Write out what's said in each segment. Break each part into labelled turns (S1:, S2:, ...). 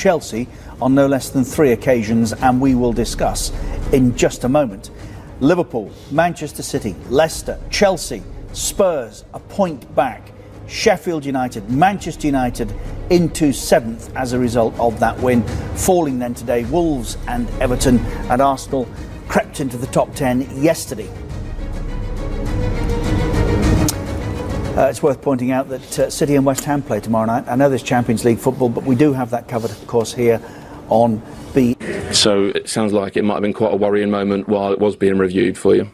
S1: Chelsea on no less than 3 occasions, and we will discuss in just a moment. Liverpool, Manchester City, Leicester, Chelsea, Spurs a point back. Sheffield United, Manchester United into 7th as a result of that win. Falling then today, Wolves and Everton, and Arsenal crept into the top 10 yesterday. It's worth pointing out that City and West Ham play tomorrow night. I know there's Champions League football, but we do have that covered, of course, here on B.
S2: So it sounds like it might have been quite a worrying moment while it was being reviewed for you.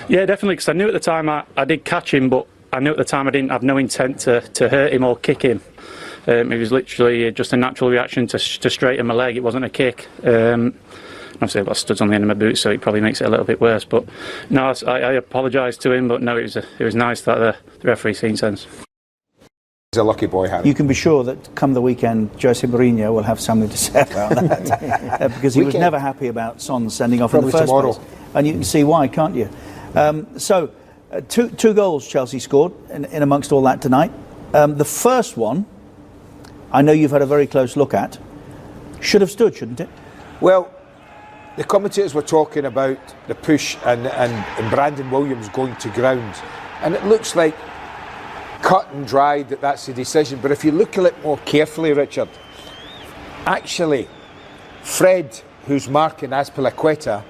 S3: Yeah, definitely, because I knew at the time I did catch him, but I knew at the time I didn't have no intent to hurt him or kick him. It was literally just a natural reaction to straighten my leg. It wasn't a kick. Obviously I've got studs on the end of my boots, so it probably makes it a little bit worse. But no, I apologised to him, but no, it was nice that the referee seen sense.
S4: He's a lucky boy, Harry.
S1: You can be sure that come the weekend, Jose Mourinho will have something to say about that. Because he was never happy about Son sending off
S4: Probably
S1: in the first
S4: tomorrow.
S1: place. And you can see why, can't you? Two goals Chelsea scored in amongst all that tonight. The first one, I know you've had a very close look at, should have stood, shouldn't it?
S4: Well, the commentators were talking about the push and Brandon Williams going to ground. And it looks like cut and dried that that's the decision. But if you look at it more carefully, Richard, actually, Fred, who's marking Azpilicueta,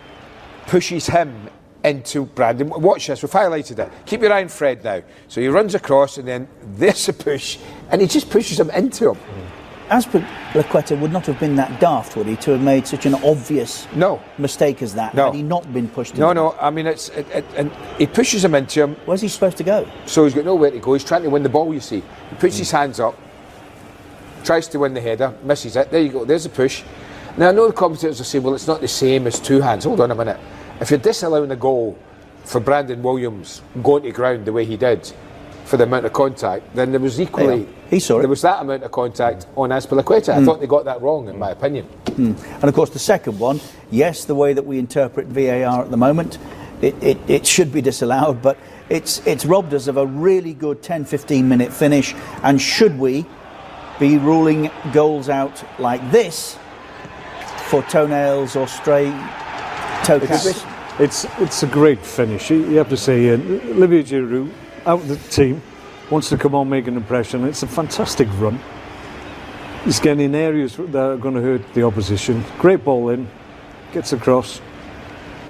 S4: pushes him into Brandon. Watch this, we've highlighted it. Keep your eye on Fred now. So he runs across and then there's a push and he just pushes him into him.
S1: Azpilicueta would not have been that daft, would he, to have made such an obvious mistake as that, had he not been pushed into
S4: No, I mean, and he pushes him into him.
S1: Where's he supposed to go?
S4: So he's got nowhere to go. He's trying to win the ball, you see. He puts his hands up, tries to win the header, misses it. There you go, there's a push. Now, I know the commentators will say, well, it's not the same as two hands. Hold on a minute. If you're disallowing a goal for Brandon Williams going to ground the way he did for the amount of contact, then there was equally...
S1: He saw it.
S4: There was that amount of contact on Azpilicueta. I thought they got that wrong, in my opinion.
S1: And of course, the second one, yes, the way that we interpret VAR at the moment, it should be disallowed, but it's robbed us of a really good 10-15 minute finish. And should we be ruling goals out like this for toenails or stray toe caps?
S5: It's a great finish. You have to say, Olivier Giroud, out of the team, wants to come on, make an impression. It's a fantastic run. He's getting in areas that are going to hurt the opposition. Great ball in, gets across.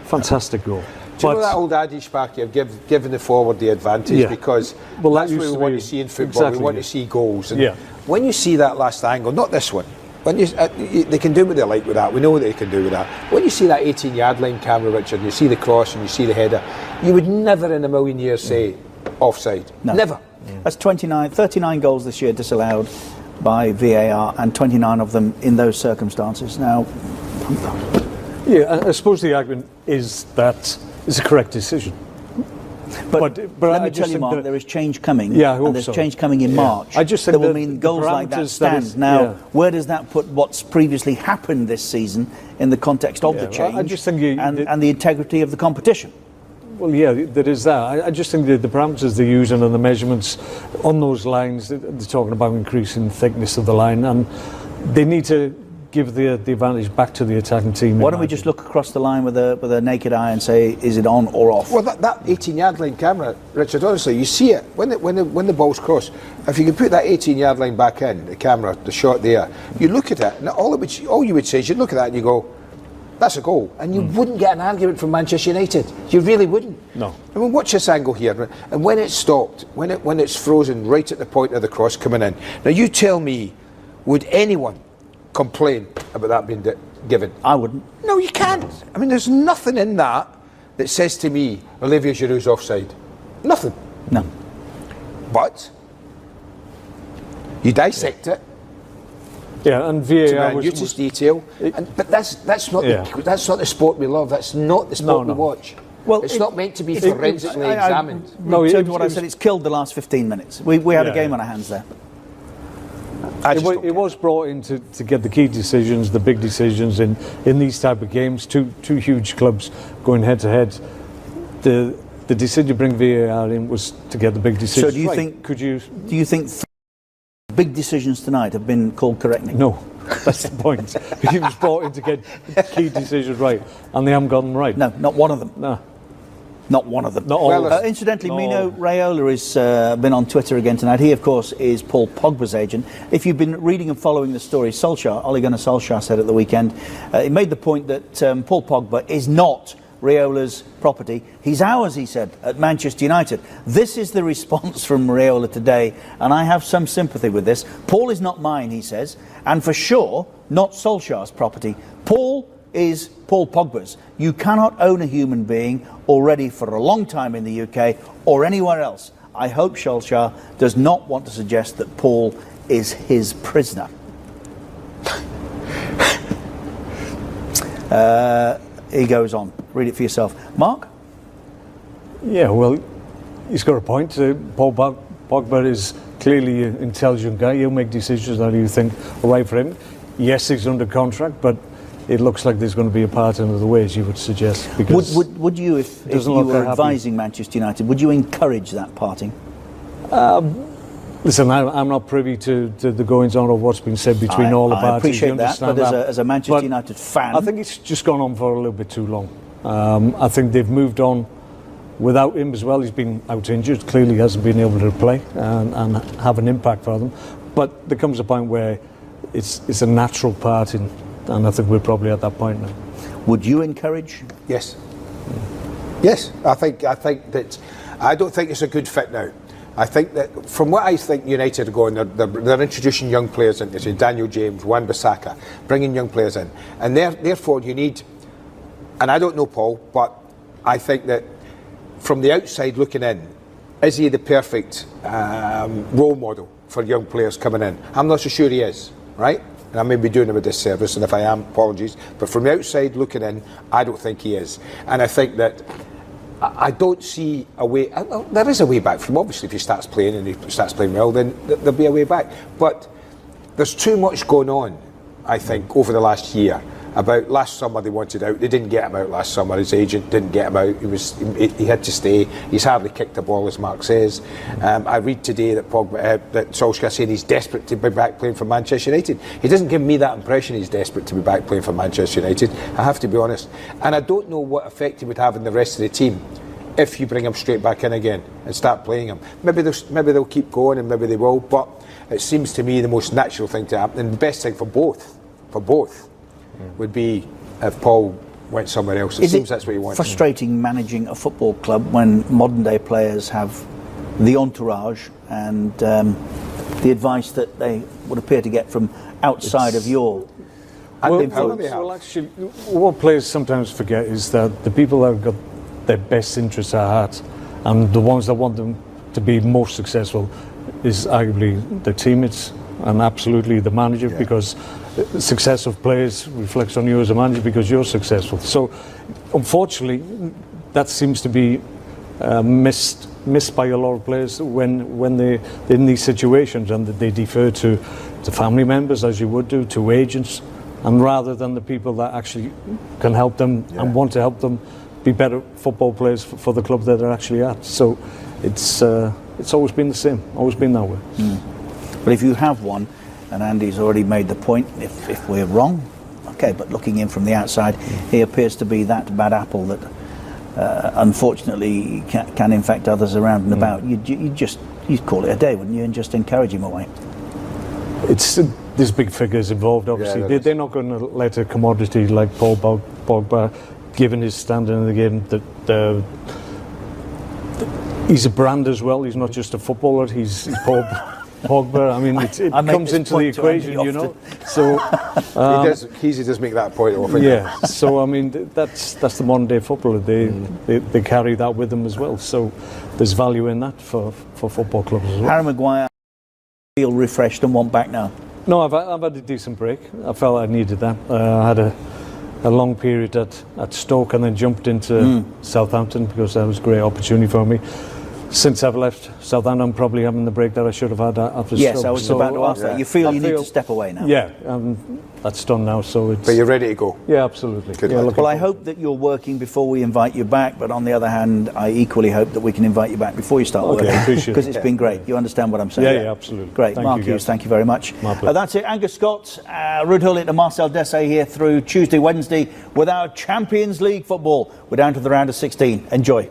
S5: Fantastic goal.
S4: Do you know that old adage back here, giving the forward the advantage? Because that's what we want to see in football. Exactly, we want to see goals. And when you see that last angle, not this one, when they can do what they like with that. We know what they can do with that. When you see that 18-yard line camera, Richard, and you see the cross and you see the header, you would never in a million years say offside. No. Never.
S1: That's 39 goals this year disallowed by VAR, and 29 of them in those circumstances. Now,
S5: I suppose the argument is that it's a correct decision.
S1: But let me tell you, Mark, there is change coming, and there's change coming in March.
S5: I just think
S1: that will mean goals like that stand. Now, where does that put what's previously happened this season in the context of the change
S5: I just think
S1: and the integrity of the competition?
S5: Well, yeah, there is that. I just think that the parameters they're using and the measurements on those lines, they're talking about increasing thickness of the line, and they need to give the advantage back to the attacking team.
S1: Why don't we just look across the line with a naked eye and say, is it on or off?
S4: Well, that 18-yard line camera, Richard, honestly, you see it when the ball's crossed. If you can put that 18-yard line back in, the camera, the shot there, you look at it, and all you would say is you'd look at that and you go, that's a goal. And you wouldn't get an argument from Manchester United. You really wouldn't.
S5: No.
S4: I mean, watch this angle here. And when it's stopped, when it's frozen right at the point of the cross coming in. Now, you tell me, would anyone complain about that being given?
S1: I wouldn't.
S4: No, you can't. I mean, there's nothing in that says to me, Olivier Giroud's offside. Nothing.
S1: No.
S4: But you dissect it.
S5: Yeah, and VAR
S4: was detail. But that's not the sport we love. That's not the sport we watch. Well, it's not meant to be forensically examined.
S1: No, what I said, it's killed the last 15 minutes. We had a game on our hands there.
S5: It was brought in to get the key decisions, the big decisions in these type of games. Two huge clubs going head to head. The decision to bring VAR in was to get the big decisions.
S1: So do you think big decisions tonight have been called correctly?
S5: No. That's the point. He was brought in to get key decisions right, and they haven't got them right.
S1: No, not one of them.
S5: No.
S1: Not one of them.
S5: Not all.
S1: Incidentally, Mino Raiola has been on Twitter again tonight. He, of course, is Paul Pogba's agent. If you've been reading and following the story, Ole Gunnar Solskjaer said at the weekend, he made the point that Paul Pogba is not Raiola's property. He's ours, he said, at Manchester United. This is the response from Raiola today, and I have some sympathy with this. Paul is not mine, he says, and for sure, not Solskjaer's property. Paul is Paul Pogba's. You cannot own a human being already for a long time in the UK or anywhere else. I hope Solskjaer does not want to suggest that Paul is his prisoner. He goes on. Read it for yourself. Mark?
S5: Yeah, well, he's got a point. Paul Pogba is clearly an intelligent guy. He'll make decisions that you think are right for him. Yes, he's under contract, but it looks like there's going to be a parting of the ways, you would suggest. Because
S1: would you, if you were advising Manchester United, would you encourage that parting?
S5: Listen, I'm not privy to the goings-on of what's been said between all the parties.
S1: I appreciate that, but as a Manchester United fan...
S5: I think it's just gone on for a little bit too long. I think they've moved on without him as well. He's been out injured, clearly hasn't been able to play and have an impact for them. But there comes a point where it's a natural parting, and I think we're probably at that point now.
S1: Would you encourage?
S4: Yes. Yes, I think that I don't think it's a good fit now. I think that from what I think United are going, they're introducing young players into, say, Daniel James, Wan-Bissaka, bringing young players in, and therefore you need. And I don't know Paul, but I think that from the outside looking in, is he the perfect role model for young players coming in? I'm not so sure he is, right? And I may be doing him a disservice, and if I am, apologies. But from the outside looking in, I don't think he is. And I think that I don't see a way. There is a way back from, obviously, if he starts playing and he starts playing well, then there'll be a way back. But there's too much going on, I think, over the last year. About last summer they wanted out. They didn't get him out last summer. His agent didn't get him out. He had to stay. He's hardly kicked the ball, as Mark says. I read today that Solskjaer said he's desperate to be back playing for Manchester United. He doesn't give me that impression he's desperate to be back playing for Manchester United. I have to be honest. And I don't know what effect he would have on the rest of the team if you bring him straight back in again and start playing him. Maybe they'll keep going, and maybe they will. But it seems to me the most natural thing to happen, and the best thing for both, would be if Paul went somewhere else. It seems that's what he wants.
S1: Frustrating managing a football club when modern day players have the entourage and the advice that they would appear to get from outside of your influence?
S5: Well, actually, what players sometimes forget is that the people that have got their best interests at heart and the ones that want them to be more successful is arguably their teammates and absolutely the manager, because the success of players reflects on you as a manager because you're successful. So unfortunately that seems to be missed by a lot of players when they're in these situations, and they defer to family members, as you would do, to agents, and rather than the people that actually can help them and want to help them be better football players for the club that they're actually at. So it's always been the same, always been that way.
S1: But if you have one, and Andy's already made the point, if we're wrong, okay, but looking in from the outside, he appears to be that bad apple that unfortunately can infect others around and about. You'd call it a day, wouldn't you, and just encourage him away? There's big figures involved, obviously. They're not going to let a commodity like Paul Pogba, given his standing in the game, that he's a brand as well. He's not just a footballer. He's Paul Pogba. I mean, it comes into the equation, you know. So
S4: he does make that point often.
S5: Yeah. So I mean, that's the modern day footballer. They carry that with them as well. So there's value in that for football clubs as well.
S1: Harry Maguire feel refreshed and want back now?
S5: No, I've had a decent break. I felt I needed that. I had a long period at Stoke and then jumped into Southampton because that was a great opportunity for me. since I've left Southampton, I'm probably having the break that I should have had after
S1: Yes,
S5: Stoke.
S1: I was about to ask that. You feel you need to step away now?
S5: Yeah, that's done now, so it's...
S4: But you're ready to go?
S5: Yeah, absolutely.
S4: Good
S5: yeah,
S4: luck.
S1: Well, I hope that you're working before we invite you back, but on the other hand, I equally hope that we can invite you back before you start working.
S5: appreciate it.
S1: Because it's been great. You understand what I'm saying?
S5: Yeah, absolutely.
S1: Great.
S5: Thank
S1: Mark
S5: you,
S1: Hughes,
S5: guys.
S1: thank you very much.
S5: My pleasure.
S1: That's it. Angus Scott, Ruud Gullit and Marcel Desailly here through Tuesday, Wednesday with our Champions League football. We're down to the round of 16. Enjoy.